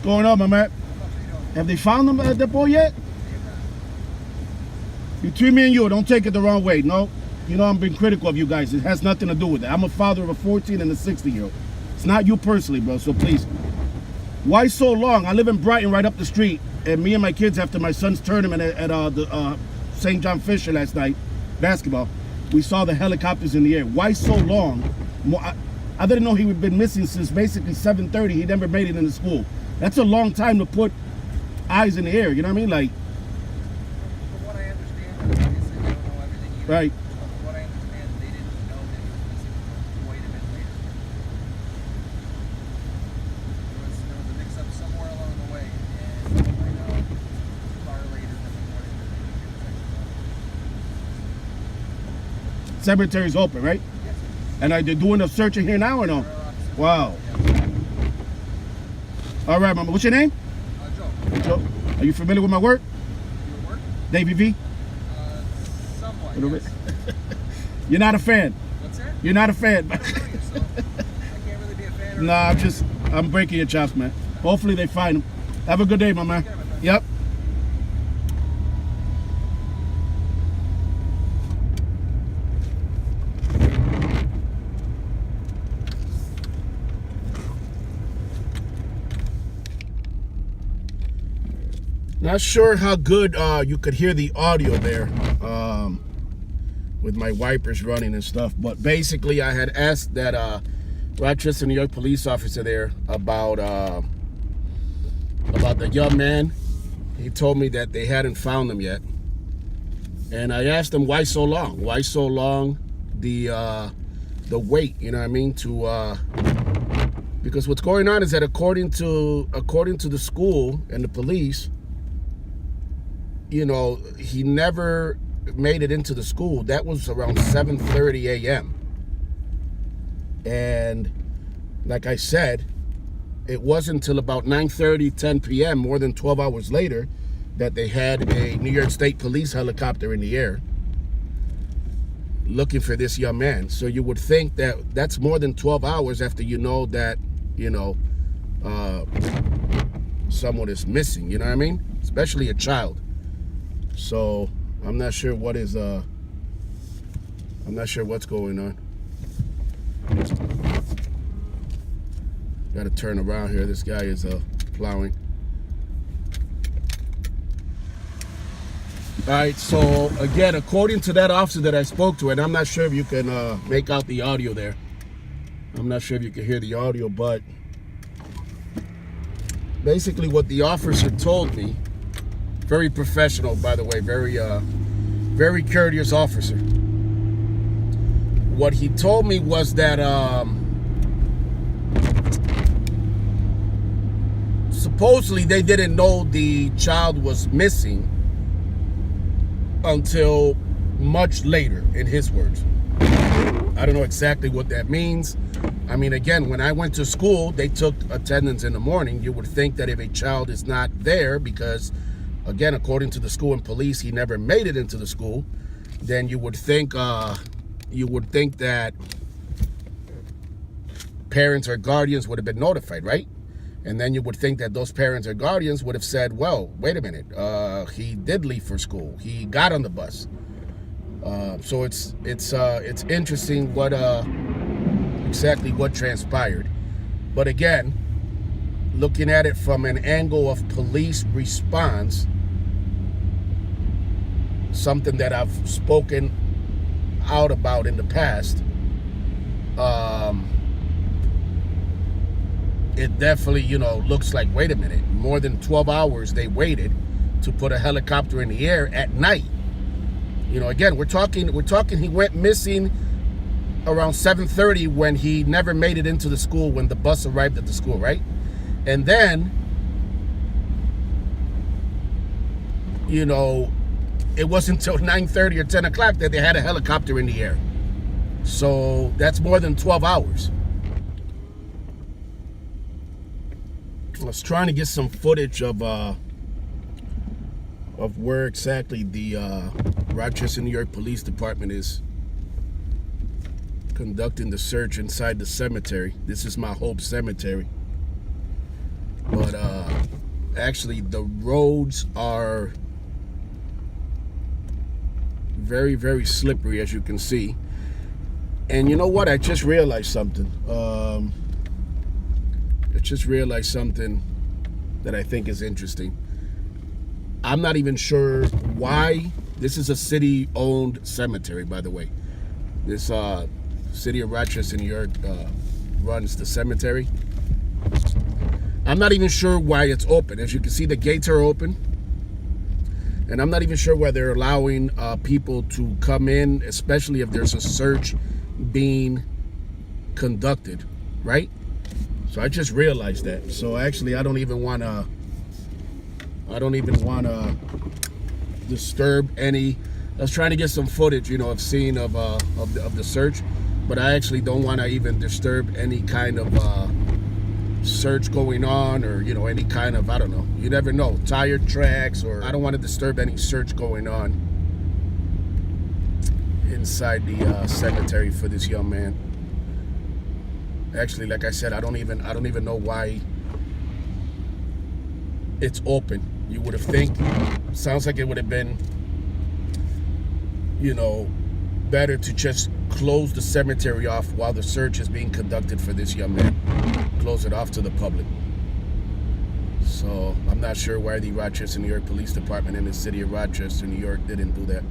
going on, my man? Have they found them at the boy yet? Between me and you, don't take it the wrong way. No, you know I'm being critical of you guys. It has nothing to do with it. I'm a father of a 14 and a 60-year-old. It's not you personally, bro, so please. Why so long? I live in Brighton right up the street, and me and my kids, after my son's tournament at the St. John Fisher last night, basketball, we saw the helicopters in the air. Why so long? I didn't know he had been missing since basically 7:30. He never made it into school. That's a long time to put eyes in the air, you know what I mean? Like, from what I understand, obviously I don't know everything you right. From what I understand, they didn't know that he was missing until quite a bit later. There was a mix-up somewhere along the way, and I know far later than the morning that they did. Cemetery's open, right? Yes. And are they doing a searching here now or no? Wow. All right, mama. What's your name? Joe. Joe. Are you familiar with my work? Your work? Davy V? Somewhat, yes. You're not a fan. What's that? You're not a fan. I can't really be a fan of Nah, I'm breaking your chops, man. Hopefully they find him. Have a good day, my man. Yep. Not sure how good you could hear the audio there with my wipers running and stuff, but basically I had asked that Rochester, New York police officer there about the young man. He told me that they hadn't found him yet, and I asked him why so long. Why so long? The wait, you know what I mean? Because what's going on is that according to the school and the police, you know, he never made it into the school. That was around 7:30 a.m. And like I said, it wasn't until about 9:30, 10 p.m., more than 12 hours later, that they had a New York State police helicopter in the air looking for this young man. So you would think that that's more than 12 hours after you know that, you know, someone is missing, you know what I mean? Especially a child. So I'm not sure what is I'm not sure what's going on. Got to turn around here. This guy is plowing. All right, so again, according to that officer that I spoke to, and I'm not sure if you can make out the audio there. I'm not sure if you can hear the audio, but basically what the officer told me, very professional, by the way, very courteous officer. What he told me was that supposedly they didn't know the child was missing until much later, in his words. I don't know exactly what that means. I mean, again, when I went to school, they took attendance in the morning. You would think that if a child is not there because, again, according to the school and police, he never made it into the school, then you would think that parents or guardians would have been notified, right? And then you would think that those parents or guardians would have said, well, wait a minute, he did leave for school. He got on the bus. So it's interesting what exactly what transpired. But again, looking at it from an angle of police response, something that I've spoken out about in the past, it definitely, you know, looks like, wait a minute, more than 12 hours they waited to put a helicopter in the air at night. You know, again, we're talking he went missing around 7:30 when he never made it into the school when the bus arrived at the school, right? And then, you know, it wasn't until 9:30 or 10 o'clock that they had a helicopter in the air. So that's more than 12 hours. I was trying to get some footage of where exactly the Rochester, New York Police Department is conducting the search inside the cemetery. This is my Hope Cemetery. But Actually, the roads are very, very slippery, as you can see. And you know what? I just realized something. That I think is interesting. I'm not even sure why. This is a city-owned cemetery, by the way. This city of Rochester, New York, runs the cemetery. I'm not even sure why it's open. As you can see, the gates are open. And I'm not even sure why they're allowing people to come in, especially if there's a search being conducted, right? So I just realized that. So actually, I don't even want to disturb any. I was trying to get some footage, of seeing of the search, but I actually don't want to even disturb any kind of search going on, or any kind of, I don't know. You never know, tire tracks, or I don't want to disturb any search going on inside the cemetery for this young man. Actually, like I said, I don't even know why it's open. You would have think, sounds like it would have been, better to just close the cemetery off while the search is being conducted for this young man. Close it off to the public. So I'm not sure why the Rochester, New York Police Department in the city of Rochester, New York didn't do that.